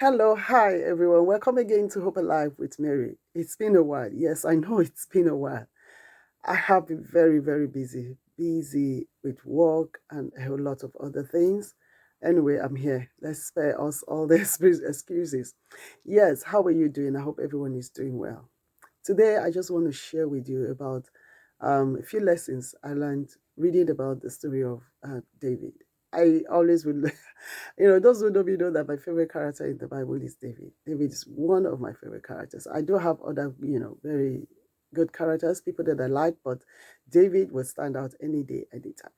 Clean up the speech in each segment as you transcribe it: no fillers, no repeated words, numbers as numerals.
Hello, hi everyone. Welcome again to Hope Alive with Mary. It's been a while. Yes, I know it's been a while. I have been very, very busy with work and a whole lot of other things. Anyway, I'm here. Let's spare us all the excuses. Yes, how are you doing? I hope everyone is doing well. Today, I just want to share with you about a few lessons I learned reading about the story of David. I always would, those who know me know that my favorite character in the Bible is David. David is one of my favorite characters. I do have other, very good characters, people that I like, but David will stand out any day, any time.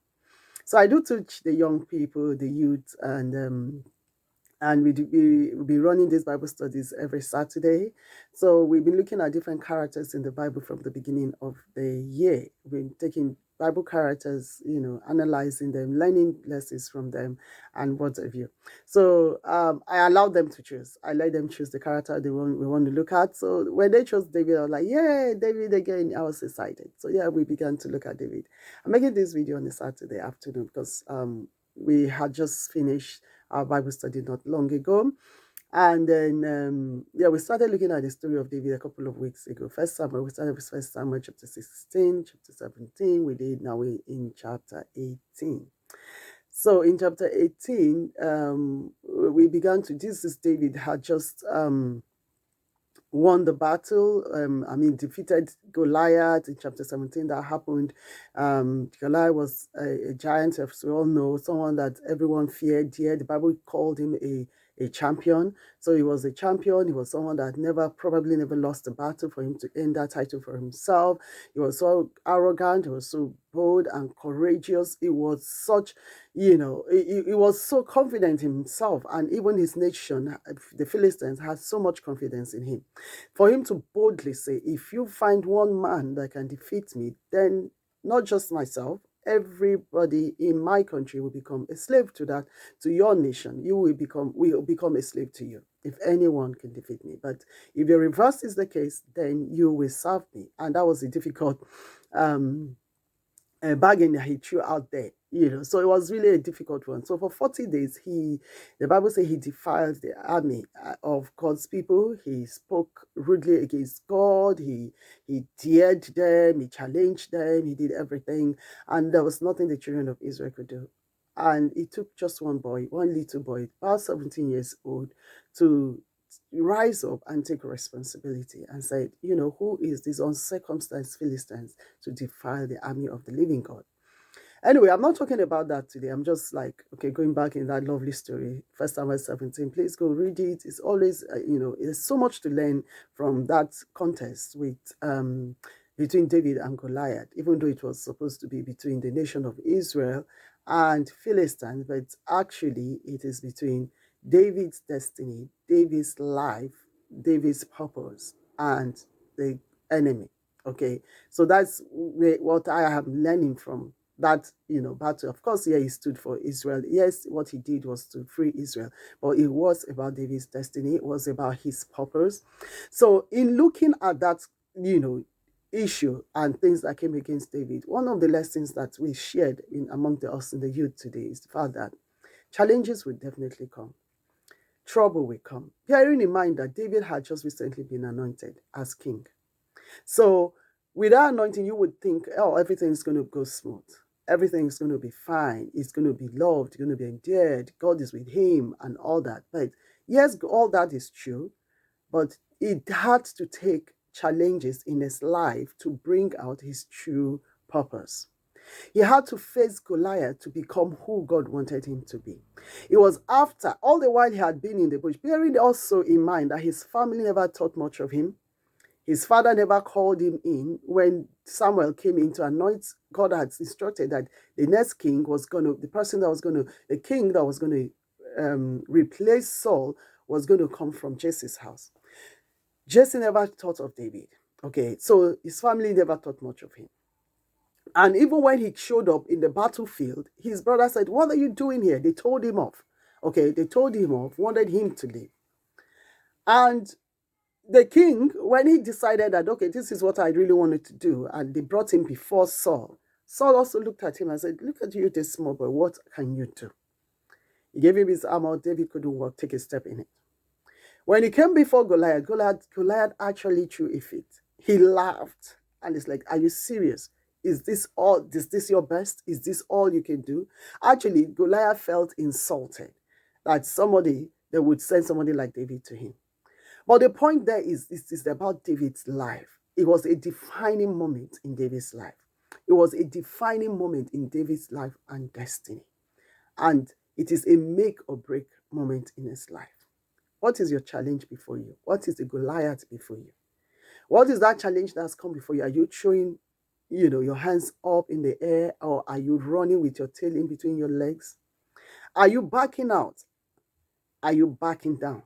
So I do teach the young people, the youth, and we'll be running these Bible studies every Saturday. So we've been looking at different characters in the Bible from the beginning of the year. We've been taking Bible characters, analyzing them, learning lessons from them, and what have you. So I allowed them to choose. I let them choose the character we want to look at. So when they chose David, I was like, yeah, David again. I was excited. So yeah, we began to look at David. I'm making this video on a Saturday afternoon because we had just finished our Bible study not long ago. And then, we started looking at the story of David a couple of weeks ago. We started with First Samuel chapter 16, chapter 17. Now we're in chapter 18. So in chapter 18, we began to, this is David had just won the battle. Defeated Goliath in chapter 17. That happened. Goliath was a giant, as we all know, someone that everyone feared. Yeah, the Bible called him a champion. So he was a champion. He was someone that probably never lost a battle for him to earn that title for himself. He was so arrogant. He was so bold and courageous. He was such, he was so confident in himself, and even his nation, the Philistines, had so much confidence in him. For him to boldly say, if you find one man that can defeat me, then not just myself, everybody in my country will become a slave to your nation. Will become a slave to you if anyone can defeat me. But if the reverse is the case, then you will serve me. And that was a difficult um, bargain that he threw out there. So it was really a difficult one. So for 40 days, the Bible says he defiled the army of God's people. He spoke rudely against God. He dared them. He challenged them. He did everything. And there was nothing the children of Israel could do. And it took just one little boy, about 17 years old, to rise up and take responsibility and said, who is this uncircumcised Philistines to defile the army of the living God? Anyway, I'm not talking about that today. I'm just like, okay, going back in that lovely story, First Samuel 17. Please go read it. It's always, there's so much to learn from that contest with between David and Goliath, even though it was supposed to be between the nation of Israel and Philistines, but actually it is between David's destiny, David's life, David's purpose, and the enemy. Okay, so that's what I am learning from that battle. Of course, yeah, he stood for Israel. Yes, what he did was to free Israel, but it was about David's destiny. It was about his purpose. So in looking at that, you know issue and things that came against David, one of the lessons that we shared in among us in the youth today is the fact that challenges will definitely come, trouble will come, bearing in mind that David had just recently been anointed as king. So with that anointing, you would think, oh, everything's going to go smooth. Everything's going to be fine. It's going to be loved. It's going to be endeared. God is with him and all that. But yes, all that is true. But it had to take challenges in his life to bring out his true purpose. He had to face Goliath to become who God wanted him to be. It was after, all the while he had been in the bush, bearing also in mind that his family never thought much of him. His father never called him in when Samuel came in to anoint. God had instructed that the next king was going to, the king that was going to replace Saul was going to come from Jesse's house. Jesse never thought of David. Okay, so his family never thought much of him. And even when he showed up in the battlefield, his brother said, "What are you doing here?" They told him off. Okay, they told him off, wanted him to leave. And the king, when he decided that, okay, this is what I really wanted to do, and they brought him before Saul, Saul also looked at him and said, "Look at you, this small boy, what can you do?" He gave him his armor. David couldn't walk, take a step in it. When he came before Goliath, Goliath actually threw a fit. He laughed and it's like, "Are you serious? Is this all? Is this your best? Is this all you can do?" Actually, Goliath felt insulted that somebody they would send somebody like David to him. But the point there is about David's life. It was a defining moment in David's life. It was a defining moment in David's life and destiny. And it is a make or break moment in his life. What is your challenge before you? What is the Goliath before you? What is that challenge that's come before you? Are you throwing, your hands up in the air, or are you running with your tail in between your legs? Are you backing out? Are you backing down?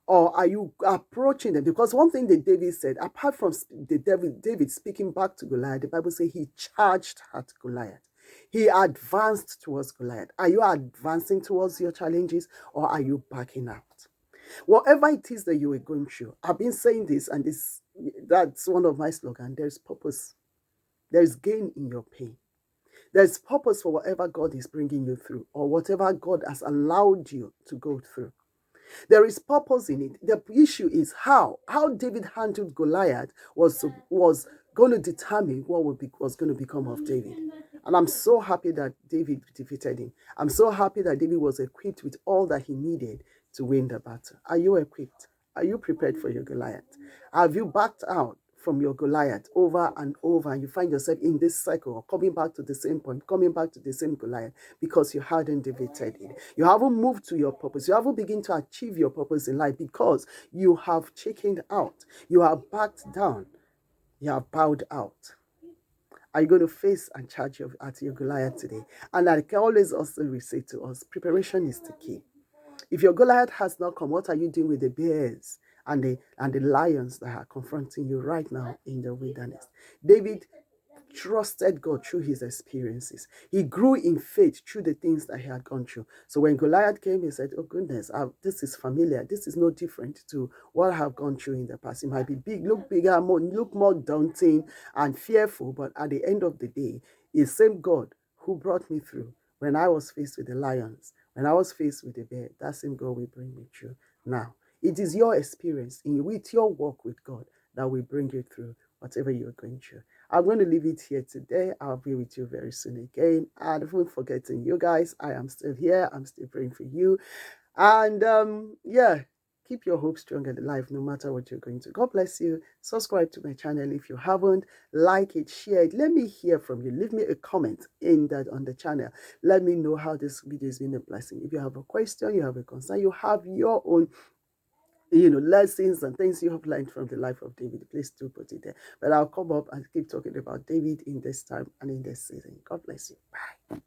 Or are you approaching them? Because one thing that David said, apart from David speaking back to Goliath, the Bible says he charged at Goliath. He advanced towards Goliath. Are you advancing towards your challenges, or are you backing out? Whatever it is that you are going through, I've been saying this, and that's one of my slogans. There's purpose. There's gain in your pain. There's purpose for whatever God is bringing you through, or whatever God has allowed you to go through. There is purpose in it. The issue is how David handled Goliath was going to determine what was going to become of David. And I'm so happy that David defeated him. I'm so happy that David was equipped with all that he needed to win the battle. Are you equipped? Are you prepared for your Goliath? Have you backed out from your Goliath over and over, and you find yourself in this cycle of coming back to the same point, coming back to the same Goliath, because you hadn't defeated it? You haven't moved to your purpose. You haven't begun to achieve your purpose in life because you have chickened out. You have backed down. You have bowed out. Are you going to face and charge at your Goliath today? And I can always also say to us, preparation is the key. If your Goliath has not come, what are you doing with the bears and the lions that are confronting you right now in the wilderness? David trusted God through his experiences. He grew in faith through the things that he had gone through. So when Goliath came, he said, "Oh goodness, this is familiar. This is no different to what I have gone through in the past. It might be big, look bigger, look more daunting and fearful, but at the end of the day, it's the same God who brought me through when I was faced with the lions, when I was faced with the bear. That same God will bring me through now." It is your experience with your walk with God that will bring you through whatever you're going through. I'm going to leave it here today. I'll be with you very soon again. And don't forgetting you guys, I am still here. I'm still praying for you. And keep your hope strong and alive no matter what you're going to. God bless you. Subscribe to my channel if you haven't. Like it, share it. Let me hear from you. Leave me a comment on the channel. Let me know how this video has been a blessing. If you have a question, you have a concern, you have your own lessons and things you have learned from the life of David, please do put it there. But I'll come up and keep talking about David in this time and in this season. God bless you. Bye.